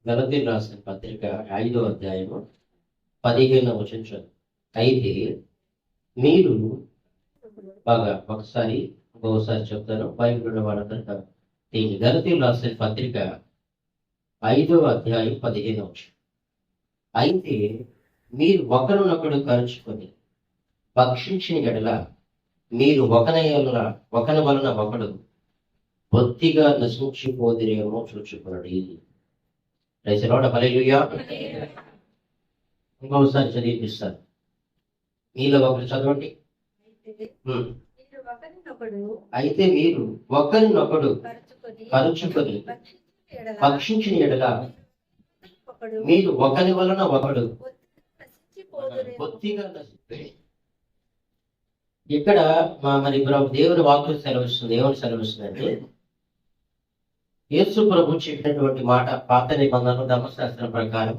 గలతీయులకు రాసిన పత్రిక 5వ అధ్యాయము 15వ వచనం చదువు. అయితే మీరు బాగా ఇంకొకసారి చెప్తాను. బైబిల్ ఉన్న వాళ్ళందరూ దీన్ని గలతీయులకు రాసిన పత్రిక 5వ అధ్యాయం 15వ వచనం. అయితే మీరు ఒకరినొకడు కరుచుకొని భక్షించిన ఎడల మీరు ఒకని వలన ఒకడు బొత్తిగా నశించిపోదిరేమో చూచుకున్నది. ప్రైజ్ లార్డ్, హల్లెలూయా. ఇంకొకసారి చదివిపిస్తాను. మీలో ఒకరు చదవండి. అయితే మీరు ఒకరినొకడు కరుచుకొని భక్షించిన ఎడల మీరు ఒకరి వలన ఒకడు బొత్తిగా ఇక్కడ మరి దేవుని వాక్యం సెలవిస్తుంది. ఏమని సెలవిస్తుందంటే, యేసు ప్రభు చెప్పినటువంటి మాట, పాత నిబంధనలు ధర్మశాస్త్రం ప్రకారం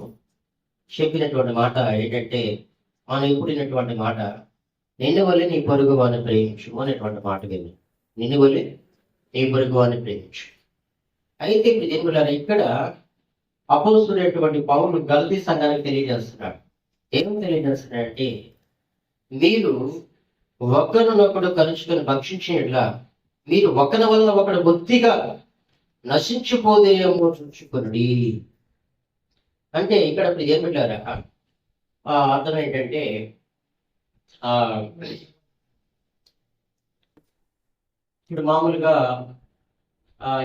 చెప్పినటువంటి మాట ఏంటంటే, మనం ఎప్పుడినటువంటి మాట, నిన్ను వల్లే నీ పొరుగు వారిని ప్రేమించు అనేటువంటి మాట విని, నిన్ను వల్లే నీ పొరుగు వారిని ప్రేమించు. అయితే ఇప్పుడు దేవులారా, ఇక్కడ అపోస్తుడైనటువంటి పౌలు గలతీ సంఘానికి తెలియజేస్తున్నాడు. ఏమని తెలియజేస్తున్నాడంటే, మీరు ఒకరినొకడు కలుచుకొని భక్షించినట్లా మీరు ఒకరి వల్ల ఒకడు బొత్తిగా నశించిపోదేమో చూచుకుని. అంటే ఇక్కడ ఇప్పుడు ఏం పెట్టారా అర్థం ఏంటంటే, ఇప్పుడు మామూలుగా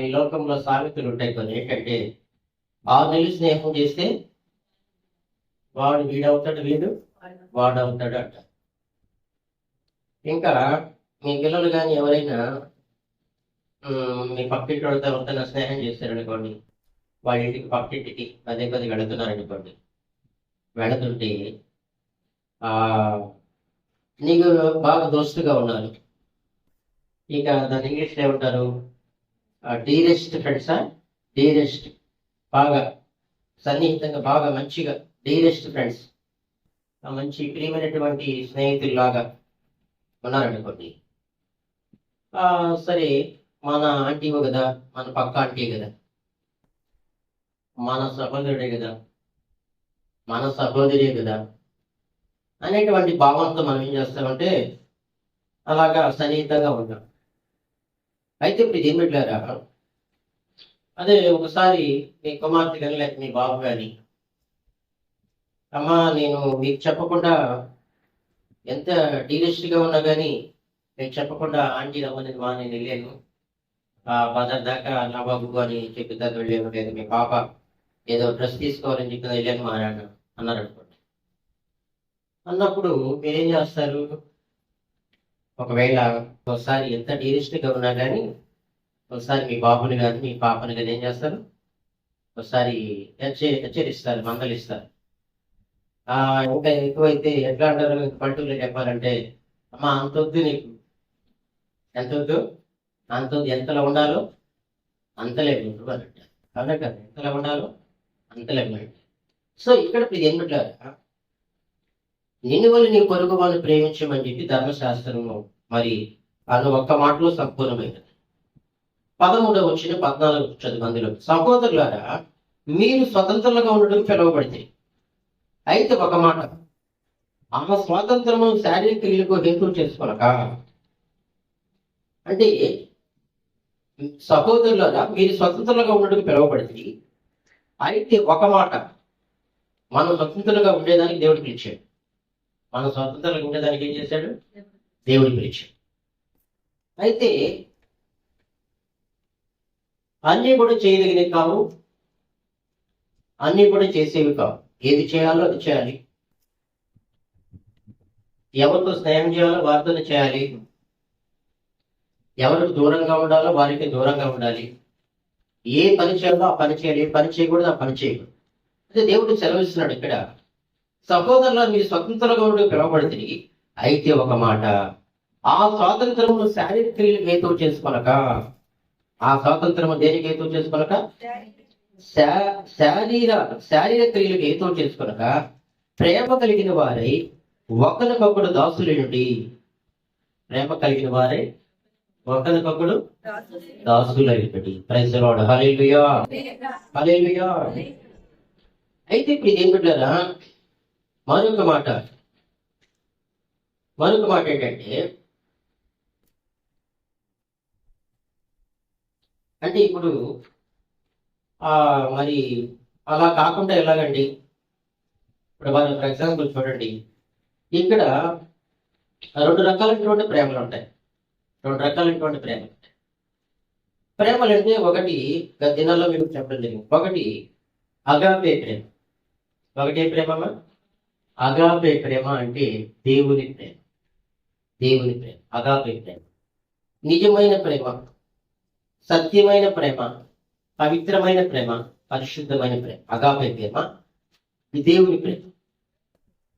ఈ లోకంలో సామెతలు ఉంటాయి కొన్ని. ఏంటంటే 6 నెలలు స్నేహం చేస్తే వీడవుతాడు, వాడవుతాడు అంట. ఇంకా మీ పిల్లలు కానీ ఎవరైనా మీ పక్కింటి వాళ్ళతో ఎవరితో స్నేహం చేశారనుకోండి, వాళ్ళ ఇంటికి పక్కింటికి పదే వెళుతున్నారనుకోండి, వెళుతుంటే నీకు బాగా దోస్తుగా ఉన్నారు. ఇక దాని ఇంగ్లీష్లో ఏమంటారు, డీరెస్ట్ ఫ్రెండ్సా, డీరెస్ట్, బాగా సన్నిహితంగా, బాగా మంచిగా డీరెస్ట్ ఫ్రెండ్స్, మంచి ప్రియమైనటువంటి స్నేహితుల్లాగా ఉన్నారనుకోండి. సరే, మన ఆంటీవో కదా, మన పక్క ఆంటీ కదా, మన సహోదరుడే కదా, మన సహోదరే కదా అనేటువంటి భావంతో మనం ఏం చేస్తామంటే అలాగా సన్నిహితంగా ఉంటాం. అయితే ఇప్పుడు ఏం పెట్టారా, అదే ఒకసారి మీ కుమార్తె కానీ లేక మీ బాబు కానీ, అమ్మా నేను మీకు చెప్పకుండా, ఎంత డీరెస్ట్గా ఉన్నా కానీ నేను చెప్పకుండా ఆంటీ రమ్మని నేను వెళ్ళాను, బజార్ దాకా నా బాబు అని చెప్పి దాకా వెళ్ళాను, లేదా మీ పాప ఏదో డ్రెస్ తీసుకోవాలని చెప్పి వెళ్ళాను మా నాన్న అన్నారు అనుకోండి. అన్నప్పుడు మీరేం చేస్తారు, ఒకవేళ ఒకసారి ఎంత డీరెస్ట్గా ఉన్నా కానీ ఒకసారి మీ బాబుని కానీ మీ పాపని కానీ ఏం చేస్తారు, ఒకసారి హెచ్చరిస్తారు, మందలిస్తారు. ఇంకా ఎక్కువైతే ఎట్లా అంటారు, పల్లెటూరులో చెప్పాలంటే, అమ్మా అంతొద్దు, నీకు ఎంతొద్దు, అంతొద్దు, ఎంతలో ఉండాలో అంతలే అంటారు. అదే కదా, ఎంతలో ఉండాలో అంతలే. సో ఇక్కడ ఏం పెట్టారు, నిన్ను వల్ల నీ పొరుగు వాళ్ళని ప్రేమించమని చెప్పి ధర్మశాస్త్రము మరి అది ఒక్క మాటలో సంపూర్ణమైనది. 13వ వచ్చిన 14 చదువుమందిలో, సహోదరులారా మీరు స్వతంత్రులుగా ఉండడం పిలువబడితే, అయితే ఒక మాట, ఆ స్వాతంత్రము శారీరక క్రియలకు హేతువు చేసుకోనక. అంటే సహోదరులారా మీరు స్వతంత్రులుగా ఉండడం పిలువబడితే, అయితే ఒక మాట, మనం స్వతంత్రులుగా ఉండేదానికి దేవుడు పిలిచాడు. మనం స్వతంత్రంగా ఉండేదానికి ఏం చేశాడు, దేవుడు పిలిచాడు. అయితే అన్నీ కూడా చేయదగినవి కావు, అన్నీ కూడా చేసేవి కావు. ఏది చేయాలో అది చేయాలి, ఎవరితో స్నేహం చేయాలో వారితోనే చేయాలి, ఎవరికి దూరంగా ఉండాలో వారికి దూరంగా ఉండాలి, ఏ పని చేయాలో ఆ పని చేయాలి, ఏ పని చేయకూడదు ఆ పని చేయకూడదు. అయితే దేవుడు సెలవిస్తున్నాడు ఇక్కడ, సహోదరులు మీరు స్వతంత్రంగా ఉండి పిలవబడితే, అయితే ఒక మాట, ఆ స్వాతంత్రమును శారీరక క్రియలు హేతువు చేసుకోనక. ఆ స్వాతంత్రము దేనికి హేతువు చేసుకోనక, శారీరక క్రియలకు హేతువు చేసుకోనక ప్రేమ కలిగిన వారై ఒకరికొకడు దాసులైనడి. ప్రేమ కలిగిన వారై ఒకరికొకడు దాసులైనడి. ప్రైజ్ ది లార్డ్, హల్లెలూయా, హల్లెలూయా. అయితే ఇప్పుడు ఇదేం పెట్టారా, మరొక మాట ఏంటంటే, అంటే ఇప్పుడు మరి అలా కాకుండా ఎలాగండి? ఇప్పుడు ఫర్ ఎగ్జాంపుల్ చూడండి, ఇక్కడ రెండు రకాలైనటువంటి ప్రేమలు ఉంటాయి. ప్రేమలు అంటే ఒకటి దినాల్లో మీకు చెప్పడం జరిగింది. ఒకటి అగాపే ప్రేమ. ఒకటి ప్రేమ, అగాపే ప్రేమ అంటే దేవుని ప్రేమ. అగాపే ప్రేమ నిజమైన ప్రేమ, సత్యమైన ప్రేమ, పవిత్రమైన ప్రేమ, పరిశుద్ధమైన ప్రేమ. అగాపే ప్రేమ ఈ దేవుని ప్రేమ.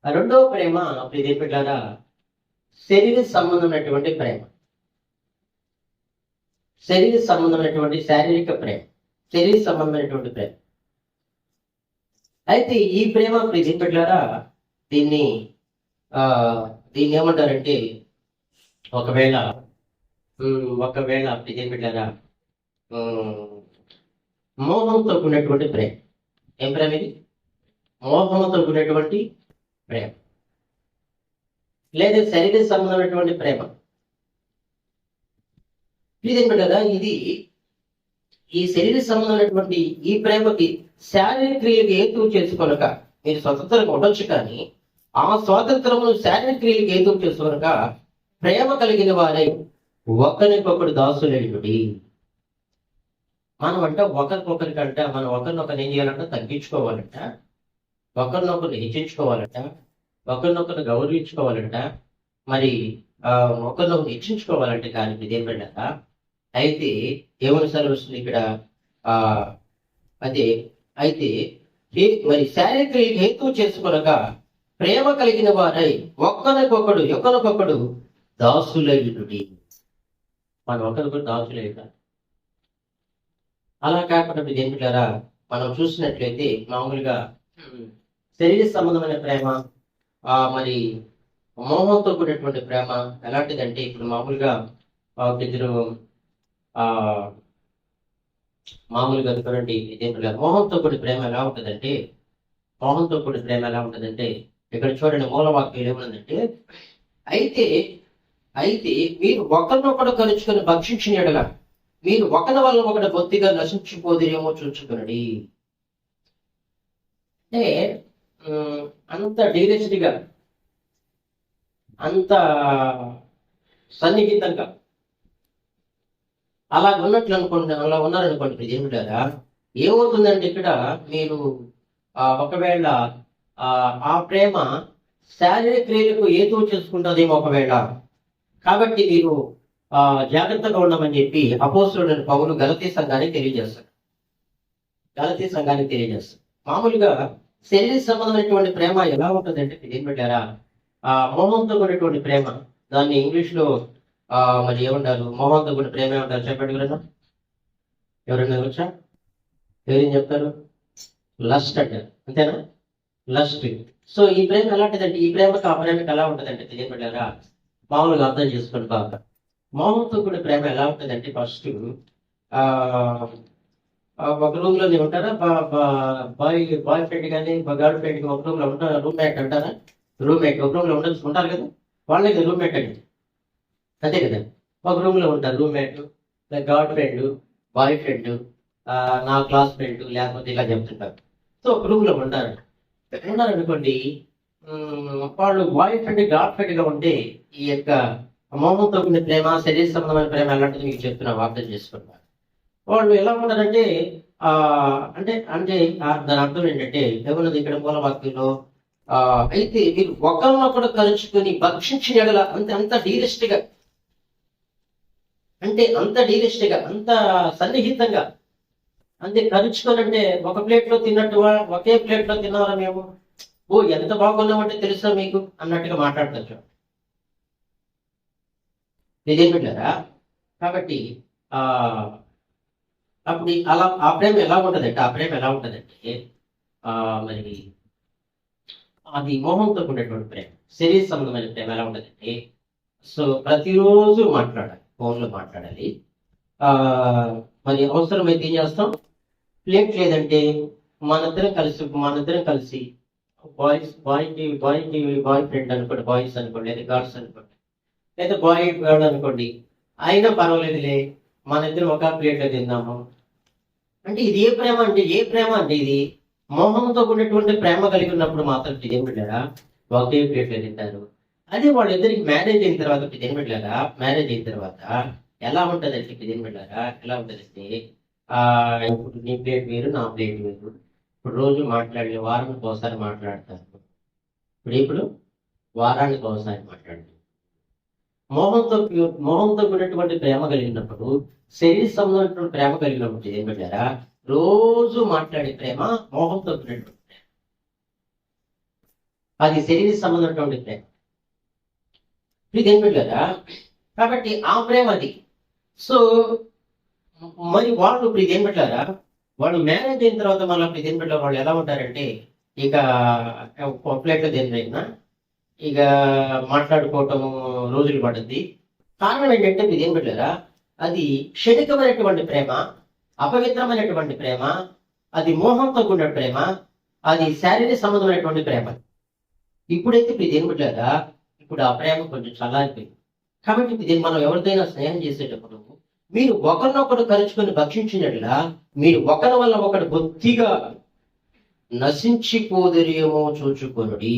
రెండవ ప్రేమ ప్రియ బిడ్డలారా, శరీర సంబంధమైనటువంటి ప్రేమ. శారీరక ప్రేమ, శరీర సంబంధమైనటువంటి ప్రేమ. అయితే ఈ ప్రేమ ప్రియ బిడ్డలారా, దీన్ని ఏమంటారంటే, ఒకవేళ ప్రియ బిడ్డలారా, మోహంతో కూడినటువంటి ప్రేమ. ఏం ప్రేమ ఇది? మోహంతో కూడినటువంటి ప్రేమ, లేదా శరీర సంబంధమైనటువంటి ప్రేమ. ఇదేంటి కదా, ఇది ఈ శరీర సంబంధమైనటువంటి ఈ ప్రేమకి శారీరక క్రియలకు హేతువు చేసుకొనక మీరు స్వతంత్రంగా ఉండొచ్చు, కానీ ఆ స్వాతంత్రమును శారీరక క్రియలకు హేతువు చేసుకొనక ప్రేమ కలిగిన వారై ఒకరికొకడు దాసులైనడి. మనం ఒకరికొకరికంట మనం ఒకరినొకరు ఏం చేయాలంట? తగ్గించుకోవాలంట, ఒకరినొకరు హెచ్చించుకోవాలంట, ఒకరినొకరు గౌరవించుకోవాలంట, మరి ఒకరినొకరు హెచ్చించుకోవాలంటే. కానీ ఇదేం పెట్టాక అయితే ఏమని సెలవు వస్తుంది ఇక్కడ? అయితే మరి శారీరక హేతువు చేసుకొనక ప్రేమ కలిగిన వారై ఒకరికొకడు దాసులైనడి. మనం ఒకరికొకరు దాసులైన. అలా కాకుండా ఏం పెట్టారా, మనం చూసినట్లయితే మామూలుగా శరీర సంబంధమైన ప్రేమ, మరి మోహంతో కూడినటువంటి ప్రేమ ఎలాంటిదంటే, ఇప్పుడు మామూలుగా ఇద్దరు మామూలుగా చూడండి, ఇదేంటి మోహంతో కూడిన ప్రేమ ఎలా ఉంటుందంటే, ఇక్కడ చూడండి మూలవాక్యం ఏమన్నదంటే, అయితే మీరు ఒకరినొకడు కలుచుకొని భక్షించిన ఎడల మీరు ఒకరి వల్ల ఒకటి బొత్తిగా నశించిపోదురేమో చూచుకునడి. అంటే అంత డైరెక్ట్గా, అంత సన్నిహితంగా అలా ఉన్నారనుకోండి ఏమిటారా, ఏమవుతుందంటే ఇక్కడ మీరు ఒకవేళ ఆ ప్రేమ శారీరక క్రియలకు హేతువు చేసుకుంటుందేమో ఒకవేళ. కాబట్టి మీరు జాగ్రత్తగా ఉండమని చెప్పి అపోస్తలుడైన పౌలు గలతీ సంఘానికి తెలియజేస్తాడు. మామూలుగా శరీర సంబంధమైనటువంటి ప్రేమ ఎలా ఉంటుందంటే ఏం పెట్టారా, మోహంతో కూడినటువంటి ప్రేమ, దాన్ని ఇంగ్లీష్ లో మరి ఏమంటారు? మోహంతో కూడిన ప్రేమ ఏమంటారు చెప్పండి ఎవరైనా వచ్చా? ఎవరేం చెప్తారు? లస్ట్ అంటారు, అంతేనా? లస్ట్. సో ఈ ప్రేమ ఎలాంటిదంటే, ఈ ప్రేమకు ఆ ప్రేమకు ఎలా ఉంటుందంటే ఏం పెట్టారా, మామూలుగా అర్థం చేసుకోండి బాగా. మోహంతో కూడిన ప్రేమ ఎలా ఉంటుందంటే, ఫస్ట్ ఒక రూమ్ లో ఉంటారా, బాయ్ ఫ్రెండ్ కానీ గర్ల్ ఫ్రెండ్ ఒక రూమ్ లో ఉంటారా, రూమ్మేట్ అంటారా? రూమ్మేట్ ఒక రూమ్ లో ఉంటారు కదా, వాళ్ళకి రూమ్మేట్ అండి, అంతే కదా. ఒక రూమ్ లో ఉంటారు roommate, girl friend, boy friend, నా క్లాస్ ఫ్రెండ్, లేకపోతే ఇలా చెప్తుంటారు. సో ఒక రూమ్ లో ఉన్నారనుకోండి, వాళ్ళు బాయ్ ఫ్రెండ్ గర్ల్ ఫ్రెండ్ గా ఉంటే ఈ యొక్క మోహంతో కూడిన ప్రేమ, శరీర సంబంధమైన ప్రేమ ఎలాంటిది మీకు చెప్తున్నా, అర్థం చేసుకుంటారు. వాళ్ళు ఎలా ఉంటారంటే అంటే దాని అర్థం ఏంటంటే ఏమన్నది ఇక్కడ మూలవాక్యంలో, అయితే మీరు ఒకరినొకడు కలుచుకొని భక్షించిన ఎడల అంత డీరెస్ట్ గా, అంత సన్నిహితంగా, అంతే కలుచుకొని. అంటే ఒక ప్లేట్ లో తిన్నట్టుగా, ఒకే ప్లేట్ లో తిన్నారా మేము, ఎంత బాగున్నామంటే తెలుసా మీకు అన్నట్టుగా మాట్లాడతారు. నిజం పెట్టారా? కాబట్టి అప్పుడు ఆ ప్రేమ ఎలా ఉంటుందంటే మరి అది మోహంతో ఉండేటువంటి ప్రేమ, శరీర సంబంధమైన ప్రేమ ఎలా ఉంటుందంటే, సో ప్రతిరోజు మాట్లాడాలి, ఫోన్లో మాట్లాడాలి. మరి అవసరమైతే ఏం చేస్తాం, ప్లేట్ లేదంటే మనిద్దరం కలిసి బాయ్ ఫ్రెండ్ అనుకోండి, బాయ్స్ అనుకోండి, లేదా గర్ల్స్ అనుకోండి, లేదా బాయ్ గర్ల్ అనుకోండి, అయినా పర్వాలేదులే మన ఇద్దరం ఒక ప్లేట్లో తిందాము అంటే ఇది ఏ ప్రేమ అంటే ఇది మోహంతో కూడినటువంటి ప్రేమ కలిగి ఉన్నప్పుడు మాత్రం ఏం పెట్టారా ఒకే ప్లేట్లో తింటారు. అదే వాళ్ళిద్దరికి మ్యారేజ్ అయిన తర్వాత ఏం పెట్టారా, మ్యారేజ్ అయిన తర్వాత ఎలా ఉంటుంది అంటే ఏం పెట్టారా, ఎలా ఉంటుందంటే ఇప్పుడు నీ ప్లేట్ వేరు, నా ప్లేట్ వేరు. ఇప్పుడు రోజు మాట్లాడే వారానికి ఒకసారి మాట్లాడతారు. ఇప్పుడు వారానికి ఒకసారి మాట్లాడతారు. మోహంతో కూడినటువంటి ప్రేమ కలిగినప్పుడు, శరీర సంబంధమైనటువంటి ప్రేమ కలిగినప్పుడు ఏం పెట్టారా, రోజు మాట్లాడే ప్రేమ మోహంతో కూడినటువంటి ప్రేమ, అది శరీర సంబంధమైనటువంటి ప్రేమ. ఇదేం పెట్టారా, కాబట్టి ఆ ప్రేమ అది. సో మరి వాళ్ళు ఇప్పుడు ఇదేం పెట్టారా, వాళ్ళు మ్యారేజ్ అయిన తర్వాత మళ్ళీ అప్పుడు ఇదేం పెట్టారు, వాళ్ళు ఎలా ఉంటారంటే ఇక ప్లేట్లో దేనికైనా ఇక మాట్లాడుకోవటం రోజులు పడుద్ది. కారణం ఏంటంటే మీరు ఏం పెట్టారా, అది క్షణికమైనటువంటి ప్రేమ, అపవిత్రమైనటువంటి ప్రేమ, అది మోహంతో కూడిన ప్రేమ, అది శారీరక సంబంధమైనటువంటి ప్రేమ. ఇప్పుడైతే ఇప్పుడు ఏం పెట్టారా, ఇప్పుడు ఆ ప్రేమ కొంచెం చల్లారిపోయింది. కాబట్టి ఇప్పుడు మనం ఎవరికైనా స్నేహం చేసేటప్పుడు మీరు ఒకరినొకరు కలుసుకొని భక్షించినట్లా మీరు ఒకరి వల్ల ఒకటి బొత్తిగా నశించిపోదురేమో చూచుకొనుడి,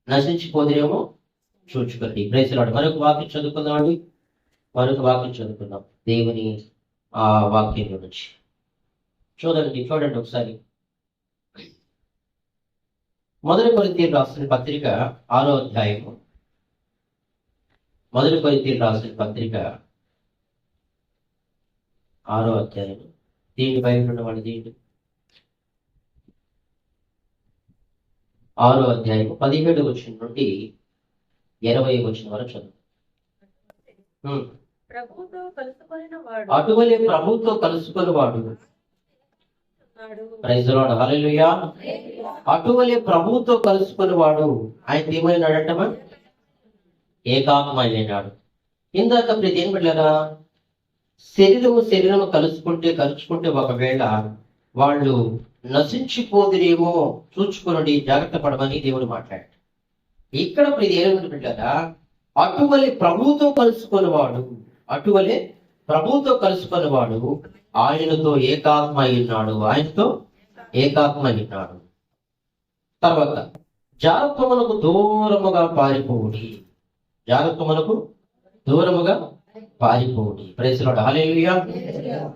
నశించిపోదురేమో చూచుకోండి. ప్రైజ్లాడు. మరొక వాక్యం చదువుకుందామండి, మరొక వాక్యం చదువుకుందాం దేవుని ఆ వాక్యం నుంచి. చూడండి ఒకసారి. మొదటి కొరింథీయులకు రాసిన పత్రిక 6వ అధ్యాయము, మొదటి కొరింథీయులకు రాసిన పత్రిక 6వ అధ్యాయం. దీని బయట ఉన్నవాడు దీని 6వ అధ్యాయం 17వ వచనం నుండి 20వ వచనం వరకు చదువు. అటువలే ప్రభుతో కలుసుకొని వాడు, ప్రైజ్ లార్డ్, హల్లెలూయా. అటువలే ప్రభుతో కలుసుకొని వాడు ఆయన ఏమైనాడంటమా, ఏకాత్మైనాడు. ఇందాక ప్రతి ఏం పెట్టారా, శరీరము కలుసుకుంటే ఒకవేళ వాళ్ళు నశించిపోదురేమో చూచుకుని జాగ్రత్త పడమని దేవుడు మాట్లాడాడు. ఇక్కడ ప్రతి ఏమిటి పెట్టారా, అటువలే ప్రభుతో కలుసుకునేవాడు, అటువలే ప్రభుతో కలుసుకునేవాడు ఆయనతో ఏకాత్మ అయినాడు, ఆయనతో ఏకాత్మ అయినాడు. తర్వాత జాగ్రత్తమునకు దూరముగా పారిపోవుడి, జాగ్రత్తమునకు దూరముగా పారిపోవుడి. ప్రైజ్ లార్డ్, హల్లెలూయా.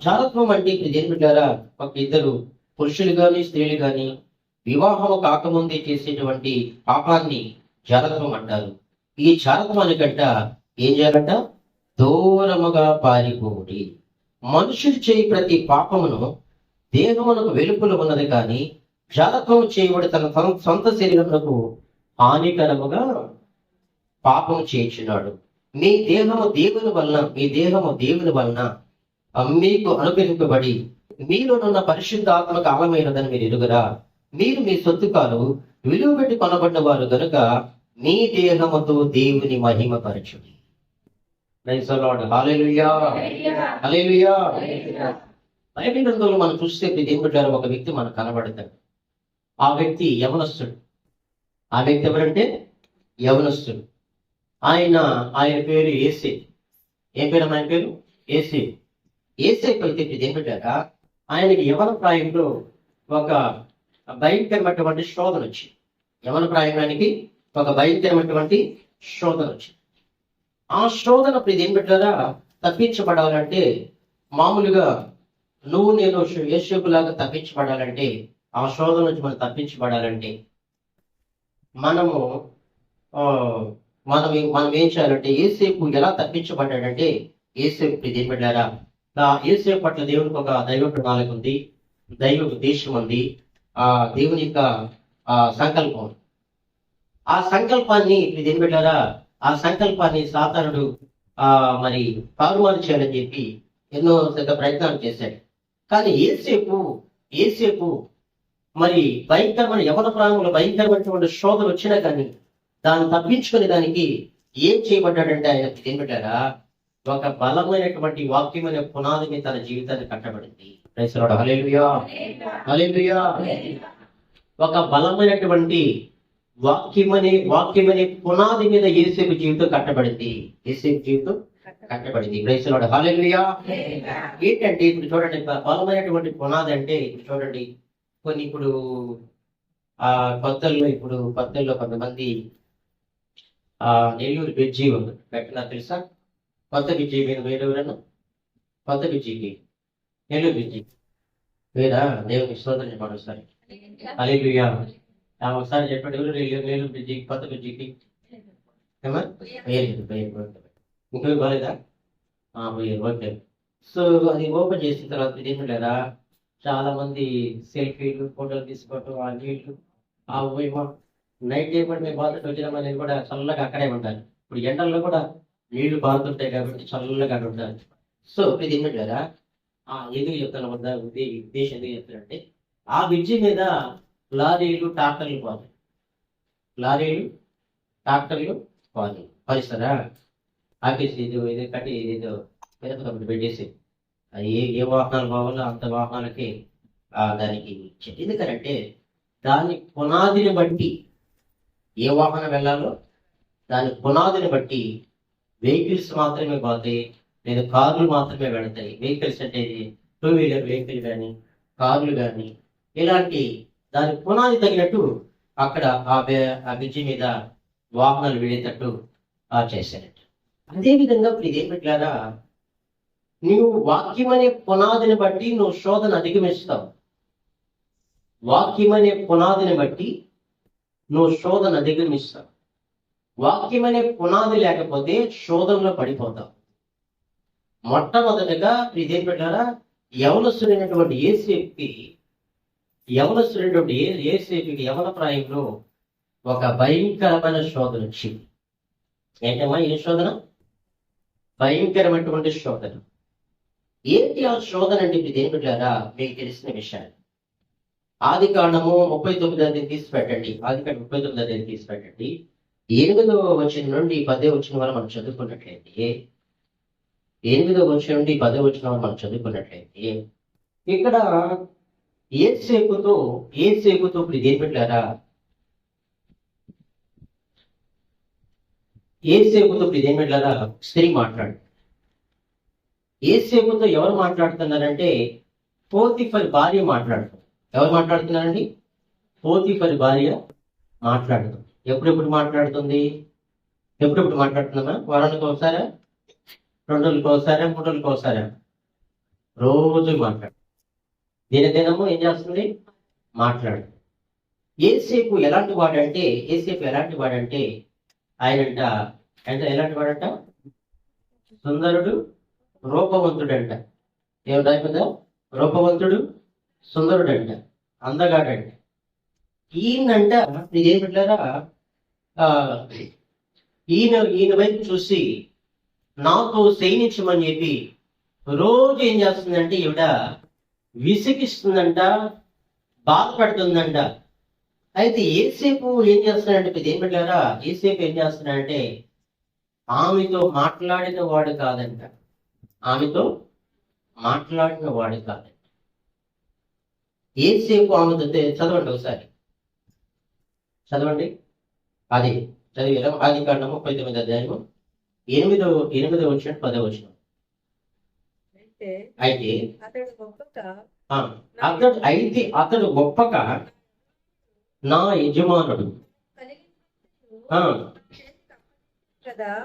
జాగ్రత్తం అంటే ఇప్పుడు ఏం పెట్టారా, ఒక ఇద్దరు పురుషులు కానీ స్త్రీలు కానీ వివాహము కాకముందే చేసేటువంటి పాపాన్ని జాగ్రత్తం అంటారు. ఈ జాగ్రత్తమానికంట ఏం చేయాలంట, దూరముగా పారిపోవుడి. మనుషులు చేయి ప్రతి పాపమును దేహమునకు వెలుపుల ఉన్నది, కానీ జాగ్రత్తం చేయబడి తన సొంత శరీరమునకు హానికరముగా పాపము చేయించున్నాడు. మీ దేహము దేవుని వలన మీకు అనుగ్రహింపబడి మీలోనున్న పరిశుద్ధాత్మక ఆలమైనదని మీరు ఎరుగరా. మీరు మీ సొత్తు కాదు, విలువ పెట్టి కొనబడిన వారు గనుక మీ దేహముతో దేవుని మహిమపరచుడి. Praise the lord, hallelujah, hallelujah. Bible గ్రంథంలో మనం చూస్తే ఏం పెట్టారు, ఒక వ్యక్తి మనకు కనబడతాడు. ఆ వ్యక్తి యవనస్తుడు. ఆ వ్యక్తి ఎవరంటే యవనస్తుడు. ఆయన పేరు ఏసే. ఏం పేరు ఆయన పేరు? ఏసే. ఏసేపు అయితే ఏం పెట్టారా, ఆయనకి యవన ప్రాయంలో ఒక భయంకరమైనటువంటి శోధన వచ్చింది. యవన ప్రాయానికి ఒక భయంకరమైనటువంటి శోధన వచ్చింది. ఆ శోధన ఏం పెట్టారా, తప్పించబడాలంటే మామూలుగా నువ్వు నేను యేసేపులాగా తప్పించబడాలంటే, ఆ శోధన నుంచి మనం తప్పించబడాలంటే మనము ఏం చేయాలంటే, యేసేపు ఎలా తప్పించబడ్డాడంటే, యేసేపు ఏం పెట్టారా, యేసేపు పట్ల దేవునికి ఒక దైవ ప్రణాళిక ఉంది, దైవ ఉద్దేశం ఉంది, ఆ దేవుని యొక్క సంకల్పం. ఆ సంకల్పాన్ని ఏం పెట్టారా, ఆ సంకల్పాన్ని సాతానుడు మరి తారుమారు చేయాలని చెప్పి ఎన్నో ప్రయత్నాలు చేశాడు. కానీ ఏసేపు మరి భయంకరమైన యవన ప్రాంతంలో భయంకరమైనటువంటి శోధన వచ్చినా కానీ దాన్ని తప్పించుకునే దానికి ఏం చేయబడ్డాడంటే, ఆయన ఏం పెట్టారా, ఒక బలమైనటువంటి వాక్యమైన పునాది మీద తన జీవితాన్ని కట్టబడింది. Praise lord. హల్లెలూయా, హల్లెలూయా. ఒక బలమైనటువంటి వాక్యమనే పునాది మీద యేసేపు జీవితం కట్టబడింది. యేసేపు జీవితం కట్టబడింది. Praise lord. హల్లెలూయా. ఏంటంటే ఇప్పుడు చూడండి, బలమైనటువంటి పునాది అంటే ఇప్పుడు చూడండి, కొన్ని ఇప్పుడు కొత్తల్లో కొంతమంది నెల్లూరు బ్రిడ్జి ఉంది, ఎక్కడ తెలుసా? కొత్త బ్రిడ్జి మీద వేరెవరన్నా? కొత్త బ్రిడ్జికి నెల్లూరు బ్రిడ్జి వేరా? దేవునికి స్తోత్రం చెప్పండి ఒకసారి. హల్లెలూయా. ఒకసారి చెప్పండి, ఎవరు నెల్లూరు బ్రిడ్జికి, కొత్త బ్రిడ్జికి? ఏమా ఇంకేమి బాలేదా? ఓకే. సో అది ఓపెన్ చేసిన తర్వాత ఏమిటా, చాలా మంది సెల్ఫీలు, ఫోటోలు తీసుకోవటం, ఆ నీళ్లు, ఆ నైట్ చేయబడి మేము బాత్రూమ్ వచ్చినాం అనేది కూడా చల్లగా అక్కడే ఉంటారు. ఇప్పుడు ఎండల్లో కూడా నీళ్లు బారుతుంటాయి కాబట్టి చల్లగా ఉంటారు. సో ఇది ఏమిటా, ఎందుకు చెప్తాను వద్ద ఉద్దేశం ఎందుకు చెప్తానంటే, ఆ బ్రిడ్జి మీద లారీలు, ట్రాక్టర్లు పోతాయి. లారీలు, ట్రాక్టర్లు పోతాయి. పరిసరా ఆఫీస్ ఇది కట్టి ఏదో పెట్టేసి ఏ వాహనాలు కావాలో అంత వాహనాలకి దానికి ఇచ్చేది. ఎందుకంటే దాని పునాదిని బట్టి, ఏ వాహనం వెళ్ళాలో దాని పునాదిని బట్టి వెహికల్స్ మాత్రమే పోతాయి, లేదా కార్లు మాత్రమే వెళతాయి. వెహికల్స్ అంటే 2 వీలర్ వెహికల్ కానీ, కార్లు కానీ, ఇలాంటి దాని పునాది తగినట్టు అక్కడ ఆ బ్రిడ్జి మీద వాహనాలు వెళ్ళేటట్టు చేశారట. అదేవిధంగా ఇప్పుడు ఇదేం పెట్టారా, నువ్వు వాక్యం అనే పునాదిని బట్టి నువ్వు శోధన అధిగమిస్తావు. వాక్యం అనే పునాదిని బట్టి నువ్వు శోధన అధిగమిస్తావు. వాక్యం అనే పునాది లేకపోతే శోధనలో పడిపోతావు. మొట్టమొదటిగా ఇదేం పెట్టారా, యవనస్తుడైనటువంటి యేసేపుకి యవన ప్రాయంలో ఒక భయంకరమైన శోధన వచ్చింది. ఏంటమ్మా ఏ శోధన? భయంకరమైనటువంటి శోధన. ఏంటి ఆ శోధన అంటే ఇదేం పెట్టారా, మీకు తెలిసిన విషయాలు. ఆదికాండము 39 తీసి పెట్టండి. ఆదికాండం 39 తీసి పెట్టండి. 8వ వచనం నుండి 10వ వచనం వరకు మనం చదువుకున్నట్లయితే, 8వ వచనం నుండి 10వ వచనం వరకు మనం చదువుకున్నట్లయితే, ఇక్కడ యేసేపుతో ఇప్పుడు ఇదేం పెట్టారా, యేసేపుతో ఇప్పుడు ఇదేం పెట్టారా, స్త్రీ మాట్లాడు. యేసేపుతో ఎవరు మాట్లాడుతున్నారంటే పోతీఫర్ భార్య మాట్లాడుతుంది. ఎవరు మాట్లాడుతున్నారండి? పోతీఫర్ భార్య మాట్లాడుతుంది. ఎప్పుడెప్పుడు మాట్లాడుతుంది? ఎప్పుడెప్పుడు మాట్లాడుతున్నామా? వారానికి ఒకసారా, 2 రోజులకు ఒకసారా, 3 రోజులకు ఒకసారా? రోజు మాట్లాడు. దినదినము ఏం చేస్తుంది? మాట్లాడు. యేసేపు ఎలాంటి వాడంటే ఆయనంట ఎలాంటి వాడంట? సుందరుడు, రూపవంతుడంట. ఏమిటా? రూపవంతుడు, సుందరుడంట, అందగాడంట. ఈయనంట ఇదేం పెట్టారా, ఈయన వైపు చూసి నాతో శయనించమని చెప్పి రోజు ఏం చేస్తుందంటే ఈవిడ విసిగిస్తుందంట, బాధపడుతుందంట. అయితే యేసేపు ఏం చేస్తున్నాడంటే ఇదేం పెట్టారా, యేసేపు ఏం చేస్తున్నాడంటే ఆమెతో మాట్లాడిన వాడు కాదంట. యేసేపు ఆమెతో చదవండి ఒకసారి, చదవండి. అది చదివి ఆదికాండం 39వ అధ్యాయము 8వ వచనం 10వ వచనం. అయితే అతడు గొప్పక నా యజమానుడు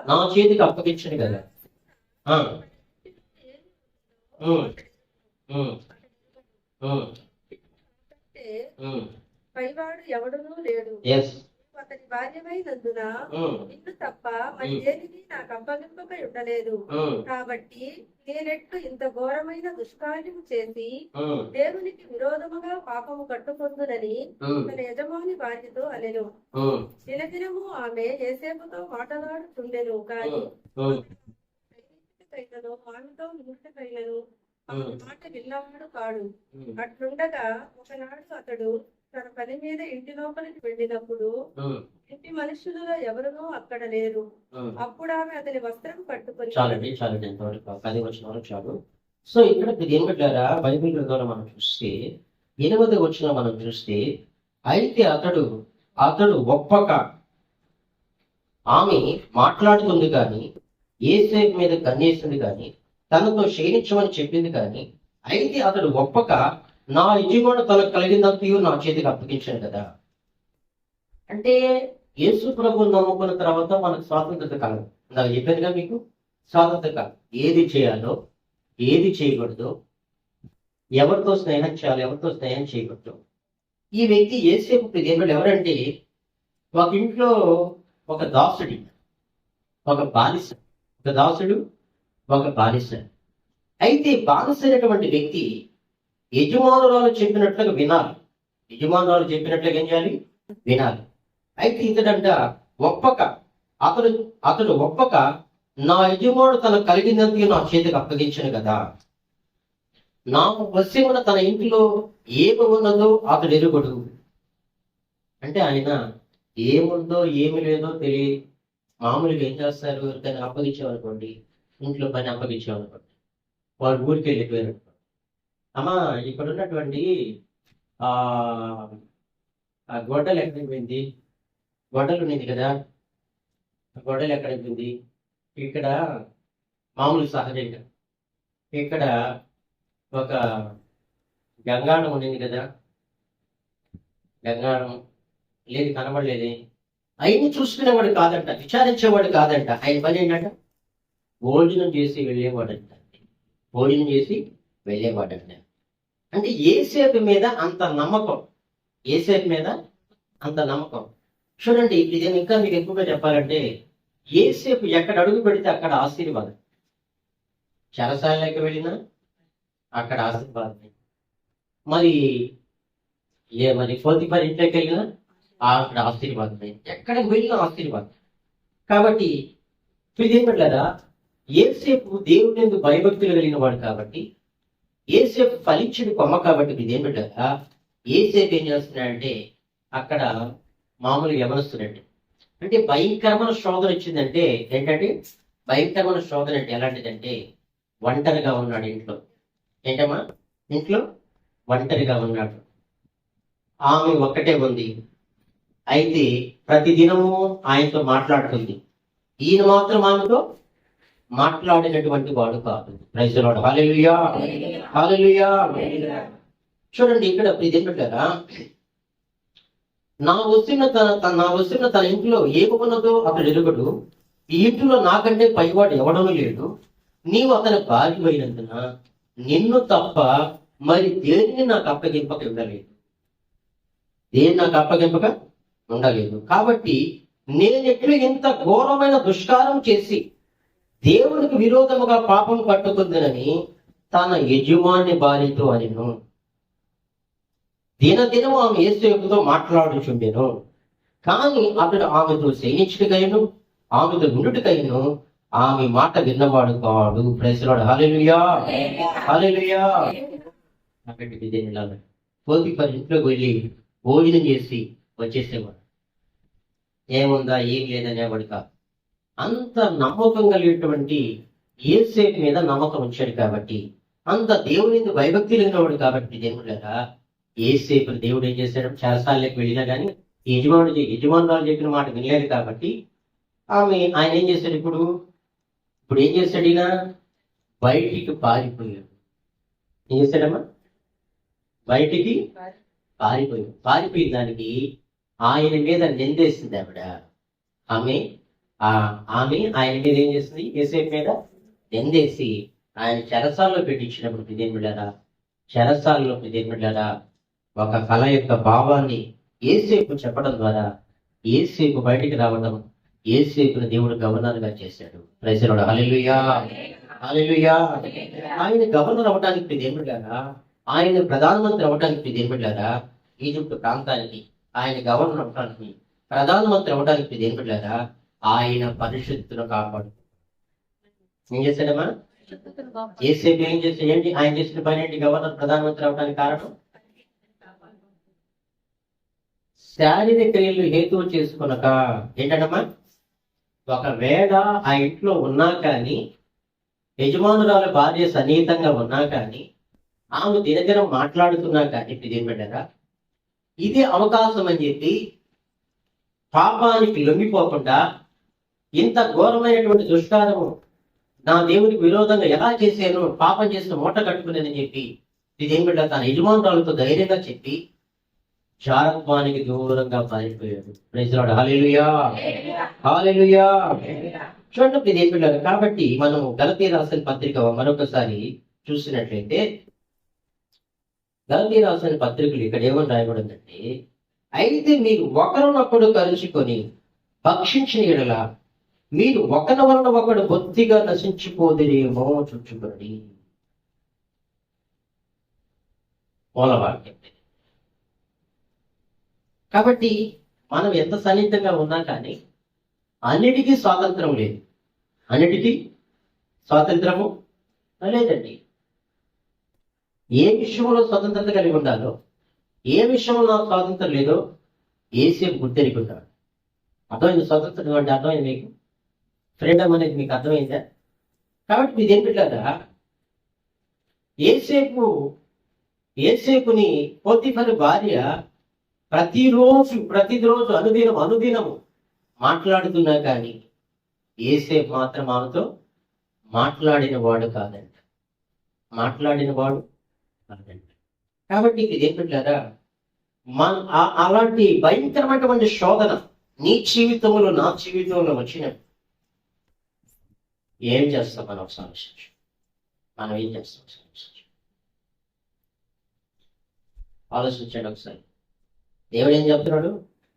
నా చేతికి అప్పగించను కదా. పైవాడు ఎవడునూ లేడు. అతని భార్యమైనందున నిన్ను తప్ప మరి దేనిని నాకు అప్పగింపక ఉండలేదు. కాబట్టి నేనెట్లు ఇంత ఘోరమైన దుష్కార్యము చేసి దేవునికి విరోధముగా పాపము కట్టుకొందునని తన యజమాని భార్యతో అనెను. దినదినము ఆమె యేసేపుతో మాట్లాడుతుండెను, కానీ ఆమెతో ముట్టకైనను ఆమె మాట విన్నవాడు కాడు. అట్లుండగా ఒకనాడు అతడు తన పని మీద ఇంటి లోపలికి వెళ్ళినప్పుడు ఇంటి మనుషులుగా ఎవరునో అక్కడ లేరు. అప్పుడు ఆమె అతని వస్త్రం పట్టుకొని చాలండి ఎంతవరకు 10 వచనం వరకు చాలు. సో ఇక్కడ ఏం పెట్టారా బైబిల్ గ్రంథంలో మనం చూస్తే 8వ వచనం మనం చూస్తే, అయితే అతడు అతడు ఒప్పక, ఆమె మాట్లాడుతుంది కానీ, యోసేపు మీద కన్నేసింది కానీ, తనతో శయనించమని చెప్పింది కానీ, అయితే అతడు ఒప్పక నా యజమాను తనకు కలిగిందంతయు నా చేతికి అప్పగించాను కదా. అంటే యేసు ప్రభువుని నమ్ముకున్న తర్వాత మనకు స్వాతంత్రత కాలం. నాకు చెప్పానుగా మీకు, స్వాతంత్ర కాలం. ఏది చేయాలో, ఏది చేయకూడదు, ఎవరితో స్నేహం చేయాలి, ఎవరితో స్నేహం చేయకూడదు. ఈ వ్యక్తి యోసేపు దేవుడు ఎవరంటే, ఒక ఇంట్లో ఒక దాసుడి, ఒక బానిస, ఒక దాసుడు, ఒక బానిస. అయితే బానిసైనటువంటి వ్యక్తి యజమానురాలు చెప్పినట్లుగా వినాలి. యజమానురాలు చెప్పినట్లుగా ఏం చేయాలి? వినాలి. అయితే ఇతడంట ఒప్పక, అతడు ఒప్పక నా యజమానుడు తనకు కలిగినందుకు నా చేతికి అప్పగించను కదా, నా వశ్యమున తన ఇంటిలో ఏమి ఉన్నదో అతడు ఎరుగుడు. అంటే ఆయన ఏముందో ఏమి లేదో తెలియ, మామూలుగా ఏం చేస్తారు, ఎవరికైనా అప్పగించామనుకోండి, ఇంట్లో పని అప్పగించామనుకోండి, వాడు ఊరికి వెళ్ళిపోయారు. అమ్మా ఇక్కడ ఉన్నటువంటి ఆ గొడ్డలు ఎక్కడిపోయింది, గొడ్డలు ఉన్నది కదా, గొడ్డలు ఎక్కడైపోయింది, ఇక్కడ మామూలు సహజంగా ఇక్కడ ఒక గంగాళం ఉండింది కదా, గంగాళం లేదు, కనబడలేదు. ఆయన చూసుకునేవాడు కాదంట, విచారించేవాడు కాదంట. ఆయన పని ఏంటంట, భోజనం చేసి వెళ్ళేవాడంట, భోజనం చేసి వెళ్ళేవాడంట. అంటే యోసేపు మీద అంత నమ్మకం, యోసేపు మీద అంత నమ్మకం. చూడండి, ఇది ఇంకా మీకు ఎక్కువగా చెప్పాలంటే, యోసేపు ఎక్కడ అడుగు పెడితే అక్కడ ఆశీర్వాదం. చెరసాలలోకి వెళ్ళినా అక్కడ ఆశీర్వాదం. మరి పోతీఫర్ ఇంట్లోకి వెళ్ళినా అక్కడ ఆశీర్వాదం. ఎక్కడికి వెళ్ళినా ఆశీర్వాదం. కాబట్టి ఇదేం పెట్టలేదా, యోసేపు దేవుని ఎందుకు భయభక్తులు కలిగిన వాడు కాబట్టి, యోసేపు ఫలించుడు కొమ్మ కాబట్టి ఇదేం పెట్టలేదా, యోసేపు ఏం చేస్తున్నాడంటే అక్కడ మామూలు యవనస్తుడండి. అంటే భయంకరమైన శోధన వచ్చిందంటే ఏంటంటే, భయంకరమైన శోధన అంటే ఎలాంటిదంటే, ఒంటరిగా ఉన్నాడు ఇంట్లో. ఏంటమ్మా, ఇంట్లో ఒంటరిగా ఉన్నాడు. ఆమె ఒక్కటే ఉంది. అయితే ప్రతిదినము ఆయనతో మాట్లాడుతుంది. ఈయన మాత్రం ఆమెతో మాట్లాడినటువంటి వాడు కాదు. Praise the lord. Hallelujah, hallelujah. చూడండి ఇక్కడ ప్రియదేవులారా, నా వస్తున్న తన ఇంట్లో ఏమున్నదో అతడు ఎరుగుడు, ఈ ఇంట్లో నాకంటే పైవాడు ఎవడనూ లేడు. నీవు అతని భార్యమైనందున నిన్ను తప్ప మరి దేనిని నాకు అప్పగింపక ఉండలేదు, దేని నాకు అప్పగింపక ఉండలేదు. కాబట్టి నేనెట్లు ఇంత ఘోరమైన దుష్కారం చేసి దేవునికి విరోధముగా పాపం కట్టుకుందనని తన యజమాని భార్యతో అనెను. దినదినము ఆమె యేసేపుతో మాట్లాడుచుండెను. కానీ అతడు ఆమెతో శయనించుటకైను ఆమెతో నుండుటకైను ఆమె మాట విన్నవాడు కాడు. Praise the lord. Hallelujah, hallelujah. Potiphar ఇంట్లోకి వెళ్ళి భోజనం చేసి వచ్చేసేవాడు. ఏముందా ఏం లేదనేవాడు కాదు. అంత నమ్మకం కలిగినటువంటి యోసేపు మీద నమ్మకం ఉంచాడు కాబట్టి, అంత దేవుని భయభక్తి కలిగినవాడు కాబట్టి, దేవుడుగా యోసేపుని దేవుడు ఏం చేశాడు, చెరసాలలోకి వెళ్ళినా కానీ యజమానురాలు చెప్పిన మాట వినలేదు కాబట్టి ఆయన ఏం చేశాడు, ఇప్పుడు ఏం చేశాడు, ఈయన బయటికి పారిపోయాడు. ఏం చేశాడమ్మా, బయటికి పారిపోయిన దానికి ఆయన మీద నిందేసింది ఆవిడ. ఆమె ఆయన మీద ఏం చేసింది, యోసేపు మీద నిందేసి ఆయన చెరసాల్లో పెట్టించినప్పుడు చెరసాల్లో ఒక కళ యొక్క భావాన్ని యోసేపు చెప్పడం ద్వారా యోసేపు బయటికి రావడం, యోసేపుని దేవుడు గవర్నర్ గా చేశాడు. Praise the lord. Hallelujah, hallelujah. ఆయన గవర్నర్ అవ్వడానికి దేవుడులారా, ఆయన ప్రధానమంత్రి అవ్వడానికి దేవుడులారా, ఈజిప్ట్ ప్రాంతానికి ఆయన గవర్నర్ అవ్వడానికి, ప్రధానమంత్రి అవ్వడానికి దేవుడులారా, ఆయన పరిశుద్ధులు కాపాడు. ఏం చేశాడమ్మా, యోసేపు ఏం చేశాడు, ఏంటి ఆయన చేసిన పని ఏంటి, గవర్నర్ ప్రధానమంత్రి అవ్వడానికి కారణం శారీరక క్రియలు హేతువు చేసుకునక. ఏంటమ్మా, ఒకవేళ ఆ ఇంట్లో ఉన్నా కానీ యజమానురాల భార్య సన్నిహితంగా ఉన్నా కానీ, ఆమె దినదినం మాట్లాడుతున్నా కానీ ఏం పెట్టారా, ఇదే అవకాశం అని చెప్పి పాపానికి లొంగిపోకుండా ఇంత ఘోరమైనటువంటి దుష్కారము నా దేవునికి విరోధంగా ఎలా చేశాను, పాపం చేసిన మూట కట్టుకునేదని చెప్పి ఇదేం పెట్టా తన యజమానురాలతో ధైర్యంగా చెప్పి జారత్వానికి దూరంగా పారిపోయాడు. Praise lord. Hallelujah, hallelujah. చూడండి ఇదేం పెట్టారు. కాబట్టి మనం గలతీ రాసిన పత్రిక మరొకసారి చూసినట్లయితే, గలతీ రాసిన పత్రికలు ఇక్కడ ఏమని రాయబడిందంటే, అయితే మీరు ఒకరినొకడు కలుసుకొని భక్షించిన యెడల మీరు ఒకరి వలన ఒకడు బొత్తిగా నశించిపోదురేమో చూచుకొని. మూలవాక్యం. కాబట్టి మనం ఎంత సన్నిహితంగా ఉన్నా కానీ అన్నిటికీ స్వాతంత్రం లేదు. అన్నిటికీ స్వాతంత్రము లేదండి. ఏ విషయంలో స్వతంత్రత కలిగి ఉండాలో, ఏ విషయంలో నాకు స్వాతంత్రం లేదో ఏసేపు గుర్తెరిగి ఉంటాడు. అర్థమైంది స్వతంత్రం అంటే? అర్థమైంది మీకు? ఫ్రీడమ్ అనేది మీకు అర్థమైందా? కాబట్టి మీరు ఏం పెట్టారా, ఏసేపుని పోతీఫరు భార్య ప్రతిరోజు అనుదినము మాట్లాడుతున్నా కానీ ఏసేపు మాత్రం ఆమెతో మాట్లాడిన వాడు కాదంట. కాబట్టి ఇది ఏం పెట్టారా, అలాంటి భయంకరమైనటువంటి శోధన నీ జీవితంలో నా జీవితంలో వచ్చినప్పుడు ఏం చేస్తాం మనం ఒకసారి ఆలోచించు. మనం ఏం చేస్తాం ఆలోచించండి ఒకసారి. దేవుడు ఏం చెప్తున్నాడు?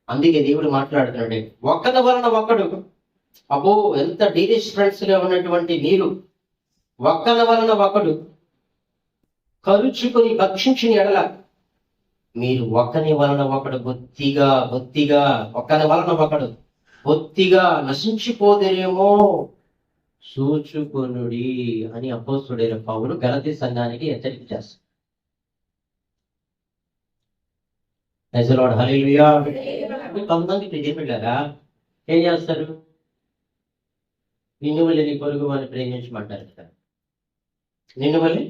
అందుకే దేవుడు మాట్లాడుతున్నాడు, ఒకరి వలన ఒకడు. అబ్బో, ఎంత డిస్టెన్స్ గా ఉన్నటువంటి మీరు ఒకరి వలన ఒకడు కరుచుకొని భక్షించిన ఎడల మీరు ఒకరి వలన ఒకడు బొత్తిగా ఒకరి వలన ఒకడు బొత్తిగా నశించిపోదేమో చూచుకొనుడి అని అపోస్తుడైన పౌలు గలతీ సంఘానికి హెచ్చరిక చేస్తాడు. హల్లెలూయా. కొంతమంది ప్రేమికులారా ఏం చేస్తారు? నిన్ను వల్లి నీ పొరుగు వారిని ప్రేమించమంటారు కదా. నిన్ను వల్లి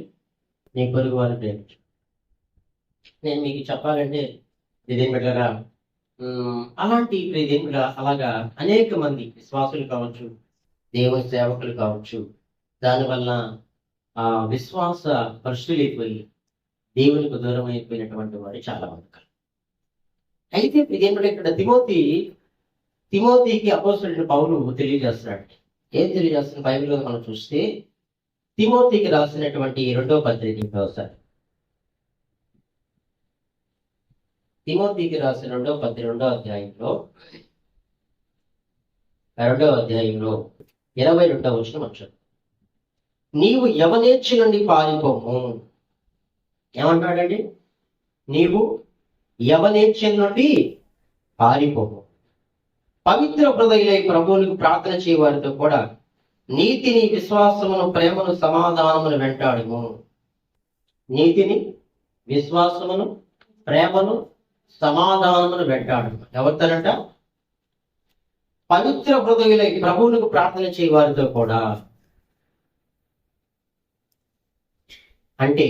నీ పొరుగు వారిని ప్రేమించు. నేను మీకు చెప్పాలంటే ఇదేం పెట్టారా, అలాంటి అలాగా అనేక మంది విశ్వాసులు కావచ్చు, దేవుని సేవకులు కావచ్చు, దానివల్ల ఆ విశ్వాస పరిస్థితులైపోయి దేవునికి దూరం అయిపోయినటువంటి వారు చాలా మంది. అయితే ఇదేంటంటే ఇక్కడ తిమోతికి అపోస్తలుడైన పౌలు తెలియజేస్తున్నాడు. ఏం తెలియజేస్తున్న బైబిల్లో మనం చూస్తే, తిమోతికి రాసినటువంటి 2వ పత్రిక ఒకసారి, తిమోతికి రాసిన 2వ పత్రిక 2వ అధ్యాయంలో 22వ వచనం వచ్చాడు. నీవు యవనేచ్ఛ నుండి పారిపోము. ఏమంటాడండి? నీవు యవనేచ్ఛ నుండి పారిపోము, పవిత్ర హృదయులై ప్రభువులకు ప్రార్థన చేయవారితో కూడా నీతిని, విశ్వాసమును, ప్రేమను, సమాధానమును వెంటాడుము. నీతిని, విశ్వాసమును, ప్రేమను, సమాధానమును వెంటాడుము. ఎవరితోనంట? పవిత్ర హృదయులై ప్రభువులకు ప్రార్థన చేయవారితో కూడా. అంటే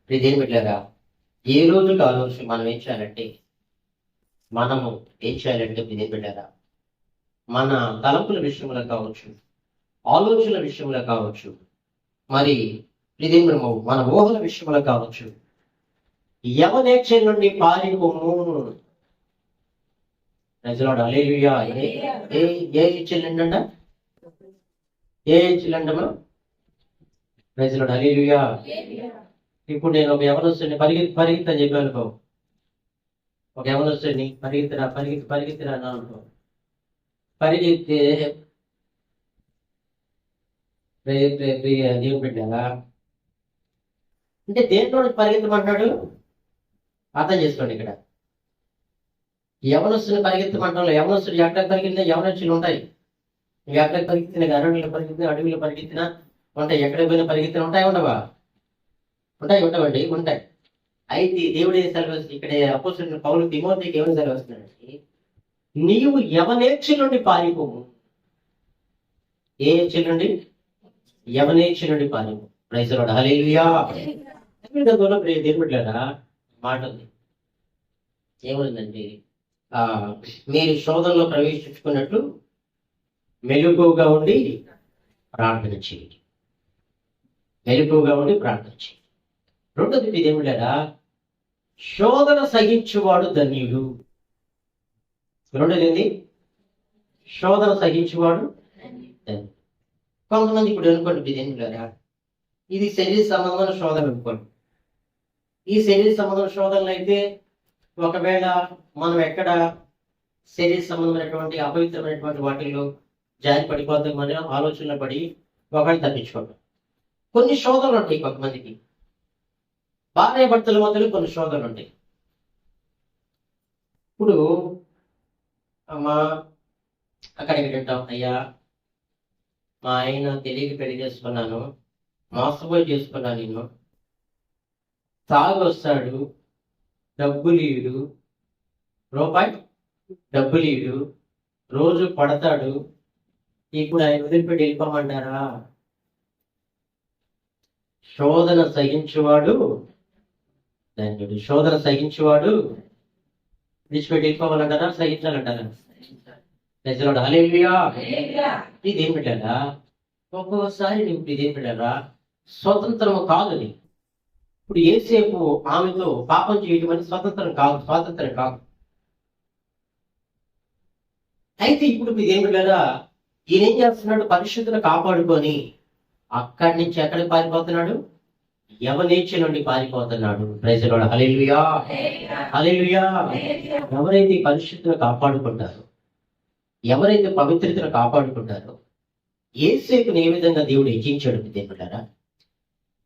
ఇదేం పెట్టారా, ఏ రోజుకి ఆ రోజు మనం ఏం చేయాలంటే ఇదేం పెట్టారా, మన తలంపుల విషయంలో కావచ్చు, ఆలోచనల విషయంలో కావచ్చు, మరి ఇదేం మన ఊహల విషయంలో కావచ్చు, యవనేచ్ఛ నుండి పారిపోము. హల్లెలూయా. ఏ ఇచ్చిండంట? ఏ ఇచ్చిండమ్మా? హల్లెలూయా. ఇప్పుడు నేను ఒక యవనస్తుని పరిగెత్తని చెప్పాను అనుకో, ఒక యవనస్తుని పరిగెత్తిరా అనుకో, పరిగెత్తే దేవుడు పెట్టారా అంటే దేంట్లో పరిగెత్తమంటాడు అర్థం చేసుకోండి. ఇక్కడ యవనస్తుని పరిగెత్తమంటాడు. యవనస్తుడు ఎక్కడ పరిగెత్తినా యవనస్తులు ఉంటాయి. ఎక్కడ పరిగెత్తిన అడవిలో పరిగెత్తిన ఉంటాయి. ఎక్కడ పోయినా పరిగెత్తిన ఉంటాయి. ఉండవండి. అయితే దేవుడు ఏం సెలవు ఇక్కడ అపోస్తలుడైన పౌలు తిమోతికి ఏమని సెలవు వస్తున్నాడంటే, నీవు యవనేచ్ఛ నుండి పారిపోము. ఏ ఏచ్ఛ నుండి? యవనేచ్ఛ నుండి పారిపో. Praise the lord. హల్లెలూయా. గతంలో దేవుని బిడ్డలారా మాట ఉంది. ఏముందండి? మీరు శోధనలో ప్రవేశించుకున్నట్లు మెలకువగా ఉండి ప్రార్థన చేయండి. మెలకువగా ఉండి ప్రార్థన చేయండి. రెండోది దేవుళ్ళారా, శోధన సహించువాడు ధన్యుడు. రెండోది ఏంది? శోధన సహించువాడు ధన్యుడు. కొంతమంది ఇప్పుడు అనుకోండి దేవుళ్ళారా, ఇది శరీర సంబంధమైన శోధన అనుకోండి. ఈ శరీర సంబంధమైన శోధనలు అయితే ఒకవేళ మనం ఎక్కడ శరీర సంబంధమైనటువంటి అపవిత్రమైనటువంటి వాటిల్లో జారి పడిపోతామని ఆలోచనలో పడి ఒకటి తప్పించుకోవడం. కొన్ని శోధనలు ఉంటాయి కొంతమందికి. భార్య భర్తల మధ్యలో కొన్ని శోధనలు ఉంటాయి. ఇప్పుడు అమ్మా అక్కడికి వింటాం, అయ్యా మా ఆయన తెలియక పెళ్లి చేసుకున్నాను, మోసపోయి చేసుకున్నాను, నిన్ను తాగొస్తాడు, డబ్బులీడు, రూపాయి డబ్బులీడు, రోజు పడతాడు, ఇప్పుడు ఆయన వదిలిపెట్టి వెళ్ళిపోమంటారా? శోధన సహించువాడు ధన్యుడు. శోధన సహించువాడు విడిచిపెట్టి వెళ్ళిపోవాలంటారా? సహించాలంటారా? హల్లెలూయా. ఇదేం పెట్టారా? ఒక్కొక్కసారి నువ్వు ఇదేం పెట్టారా? స్వతంత్రము కాదు. ఇప్పుడు ఏసేపు ఆమెతో పాపం చేయడం అని స్వతంత్రం కాదు. అయితే ఇప్పుడు ఇదేం పెట్టారా? ఈయన ఏం చేస్తున్నాడు? పరిశుద్ధులు కాపాడుకొని అక్కడి నుంచి ఎక్కడికి పారిపోతున్నాడు? యవనేచ్ఛ నుండి పారిపోతున్నాడు. Praise the lord. Hallelujah. Hallelujah. ఎవరైతే పరిశుద్ధులు కాపాడుకుంటారో, ఎవరైతే పవిత్రతను కాపాడుకుంటారో, యేసేపుని ఏ విధంగా దేవుడు హెచ్చించాడు దేవుడారా?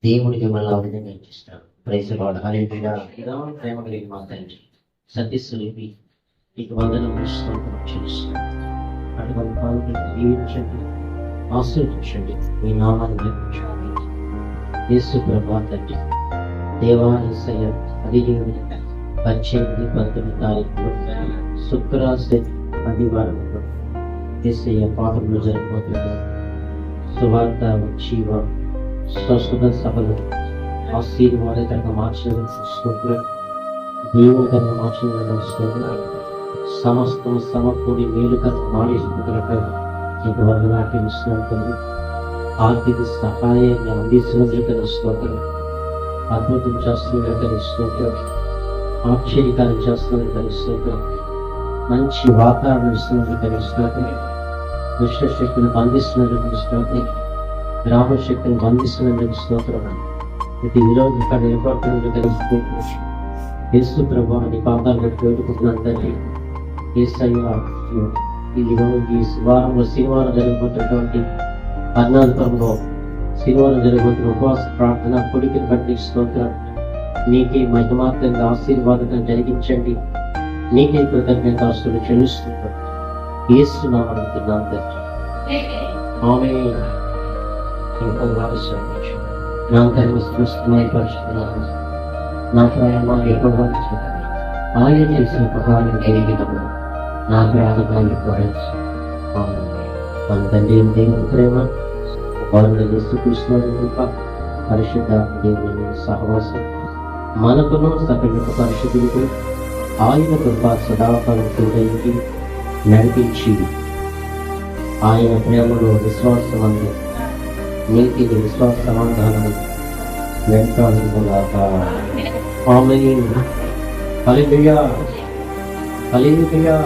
దేవుడు మిమ్మల్ని ఆ విధంగా హెచ్చిస్తాడు. Praise the lord. హల్లెలూయా. ప్రేమ కలిగిన మా తండ్రి, సత్యస్వరూపి, నీకు వందనములు చెల్లిస్తున్నాను. అటువంటి పాల్గొని దీవించండి, ఆశీర్వదించండి. మీ నామాన్ని నిర్మించండి. యేసు ప్రభువా తండ్రి, దేవాలయ 18-19 తారీఖు శుక్రవారం ఆదివారం యేసయ్య పాఠంలో జరిగిపోతున్న సువార్త జీవ స్వస్థత సభలు ఆశీర్వాదకరంగా మార్చడం, దేవుడికరంగా మార్చడం, సమస్తం సమకూడి మేలుకరంగా మార్చుకుంటున్నట్టు నీకు వందనాలు ఇస్తున్నట్టు, ఆర్థిక సహాయాన్ని అందిస్తున్నట్టు స్తోత్రం, అద్భుతం చేస్తున్నట్టు స్తోత్రం, ఆశ్చర్యకారం చేస్తున్నట్టు స్తోత్రం, మంచి వాతావరణం ఇస్తున్నట్టు స్తోత్రం, దుష్ట శక్తిని బంధిస్తున్నట్టు స్తోత్రం, గ్రామ శక్తిని బంధిస్తున్నట్టు స్తోత్రం, ప్రతి విరోధం ఏర్పడుతున్నట్టు స్తోత్రం. యేసు ప్రభువా నీ పాదాలు వేడుకుంటున్నాను తండ్రి. యేసయ్య ఈ శనివారం జరిగిపోతున్నటువంటి అన్నాంతంలో శనివారం జరిగిపోతున్న ఉపవాస ప్రార్థన కొడుకుని బట్టి స్తోత్రం. నీకే మహిమార్థంగా ఆశీర్వాదం జరిగించండి. నీకే కృతజ్ఞతాస్తులు చెల్లిస్తున్నాను. యేసు నామమున అడుగుతున్నాను తండ్రి. ఆమేన్. నా తండ్రి స్పష్టమై పరిశుద్ధుడు, నా ప్రాణమా యెహోవా ఆయన చేసిన ఉపకారం కలిగినప్పుడు నా ప్రాణాన్ని పోవచ్చు. మన తండ్రి దేవుని ప్రేమ, వాళ్ళని యేసుక్రీస్తు కృప, పరిశుద్ధ దేవుని సహవాసం మనకును సకల పరిశుద్ధులకు ఆయన కృప సదాకాలం తోడైంది నడిపించి, ఆయన ప్రేమలో విశ్వాసమందు నీతిని విశ్వాస సమాధానము వెంటాడుగాక. ఆమేన్. హల్లెలూయా. హల్లెలూయా.